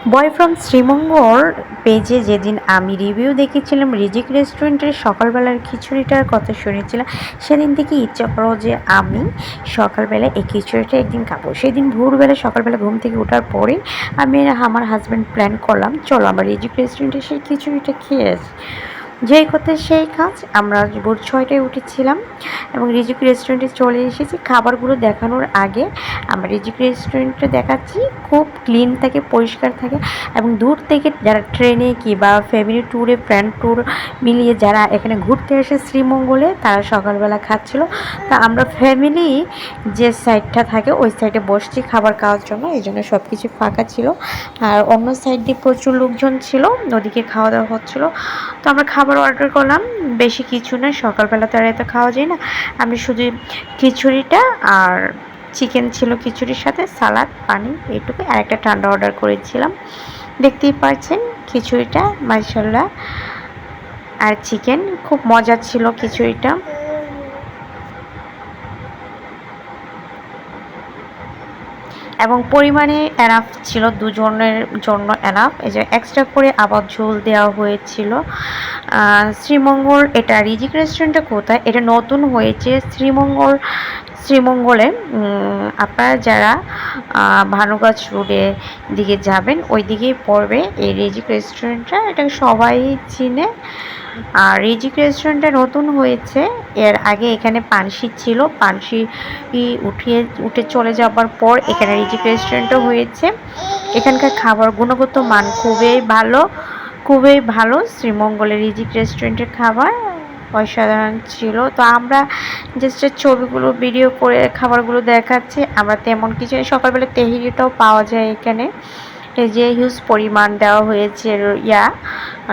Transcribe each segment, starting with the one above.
Boy from Sreemangal পেজে যেদিন আমি রিভিউ দেখেছিলাম রিজিক রেস্টুরেন্টের সকালবেলার খিচুড়িটার কথা শুনেছিলাম, সেদিন থেকে ইচ্ছা করো যে আমি সকালবেলা এই খিচুড়িটা একদিন খাবো। সেদিন ভোরবেলা সকালবেলা ঘুম থেকে ওঠার পরে আমি আমার হাজব্যান্ড প্ল্যান করলাম, চলো আমরা রিজিক রেস্টুরেন্টে সেই খিচুড়িটা খেয়ে আসি। যেই কথা সেই কাজ, আমরা ভোর 6টায় উঠেছিলাম এবং রিজিক রেস্টুরেন্টে চলে এসেছি। খাবারগুলো দেখানোর আগে আমরা রিজিক রেস্টুরেন্টটা দেখাচ্ছি, খুব ক্লিন থাকে, পরিষ্কার থাকে এবং দূর থেকে যারা ট্রেনে কি বা ফ্যামিলি ট্যুরে, ফ্রেন্ড ট্যুর মিলিয়ে যারা এখানে ঘুরতে আসে শ্রীমঙ্গলে, তারা সকালবেলা খাচ্ছিল। তা আমরা ফ্যামিলি যে সাইডটা থাকে ওই সাইডে বসছি খাবার খাওয়ার জন্য, এই জন্য সব কিছু ফাঁকা ছিল। আর অন্য সাইড দিয়ে প্রচুর লোকজন ছিল, ওদিকে খাওয়া দাওয়া হচ্ছিল। তো আমরা খাবার অর্ডার করলাম, বেশি কিছু না, সকালবেলা তো আর এত খাওয়া যায় না। আমি শুধু খিচুড়িটা আর চিকেন ছিল খিচুড়ির সাথে, সালাদ, পানি, এইটুকু, আর একটা ঠান্ডা অর্ডার করেছিলাম। দেখতেই পাচ্ছেন খিচুড়িটা মাশাআল্লাহ, আর চিকেন খুব মজা ছিল খিচুড়িটা। এবং পরিমাণে এনাফ ছিল, দুজনের জন্য এনাফ। এই যে এক্সট্রা করে আবার ঝোল দেওয়া হয়েছিল। শ্রীমঙ্গল, এটা রিজিক রেস্টুরেন্টটা কোথায়? এটা নতুন হয়েছে শ্রীমঙ্গলে। আপনারা যারা ভানুগাছ রোডের দিকে যাবেন ওই দিকেই পড়বে এই রিজিক রেস্টুরেন্টটা, এটা সবাই চিনে। আর রিজিক রেস্টুরেন্টটা নতুন হয়েছে, এর আগে এখানে পানশি ছিল, পানশি উঠে চলে যাবার পর এখানে রিজিক রেস্টুরেন্টও হয়েছে। এখানকার খাবার গুণগত মান খুবই ভালো। শ্রীমঙ্গলের রিজিক রেস্টুরেন্টের খাবার অসাধারণ ছিল। তো আমরা জাস্ট ছবিগুলো ভিডিও করে খাবারগুলো দেখাচ্ছি, আমরা তেমন কিছু। সকালবেলা তেহেরিটাও পাওয়া যায় এখানে, এই যে হিউজ পরিমাণ দেওয়া হয়েছে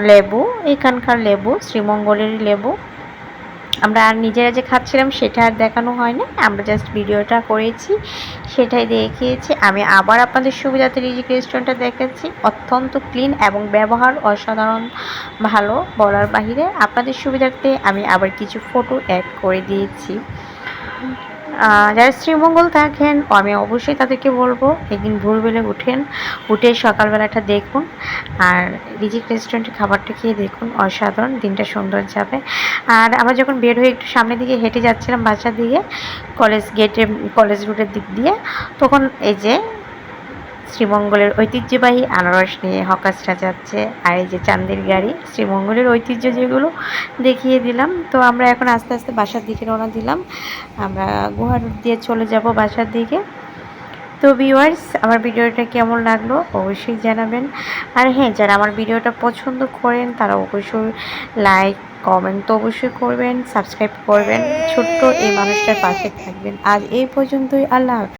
লেবু, এখানকার লেবু শ্রীমঙ্গলের লেবু। আমরা আর নিজেরা যে খাচ্ছিলাম সেটা আর দেখানো হয় না, আমরা জাস্ট ভিডিওটা করেছি, সেটাই দেখিয়েছি। আমি আবার আপনাদের সুবিধাতে রিজিক রেস্টুরেন্টটা দেখাচ্ছি, অত্যন্ত ক্লিন এবং ব্যবহার অসাধারণ ভালো, বলার বাহিরে। আপনাদের সুবিধার্থে আমি আবার কিছু ফটো অ্যাড করে দিয়েছি। যারা শ্রীমঙ্গল থাকেন আমি অবশ্যই তাদেরকে বলবো একদিন ভোরবেলা উঠে সকালবেলাটা দেখুন, আর রিজিক রেস্টুরেন্টের খাবারটা খেয়ে দেখুন, অসাধারণ, দিনটা সুন্দর যাবে। আর আমরা যখন বের হয়ে একটু সামনের দিকে হেঁটে যাচ্ছিলাম বাসার দিকে, কলেজ রুটের দিক দিয়ে, তখন এই যে শ্রীমঙ্গলের ঐতিহ্যবাহী আনারস নিয়ে হকার্সরা যাচ্ছে, আর এই যে চাঁদের গাড়ি, শ্রীমঙ্গলের ঐতিহ্য যেগুলো দেখিয়ে দিলাম। তো আমরা এখন আস্তে আস্তে বাসার দিকে রওনা দিলাম, আমরা গুহা রুট দিয়ে চলে যাব বাসার দিকে। তো ভিউয়ার্স, আমার ভিডিওটা কেমন লাগলো অবশ্যই জানাবেন। আর হ্যাঁ, যারা আমার ভিডিওটা পছন্দ করেন তারা অবশ্যই লাইক, কমেন্ট তো অবশ্যই করবেন, সাবস্ক্রাইব করবেন, ছোট্ট এই মানুষটার পাশে থাকবেন। আজ এই পর্যন্তই, আল্লাহ হাফেজ।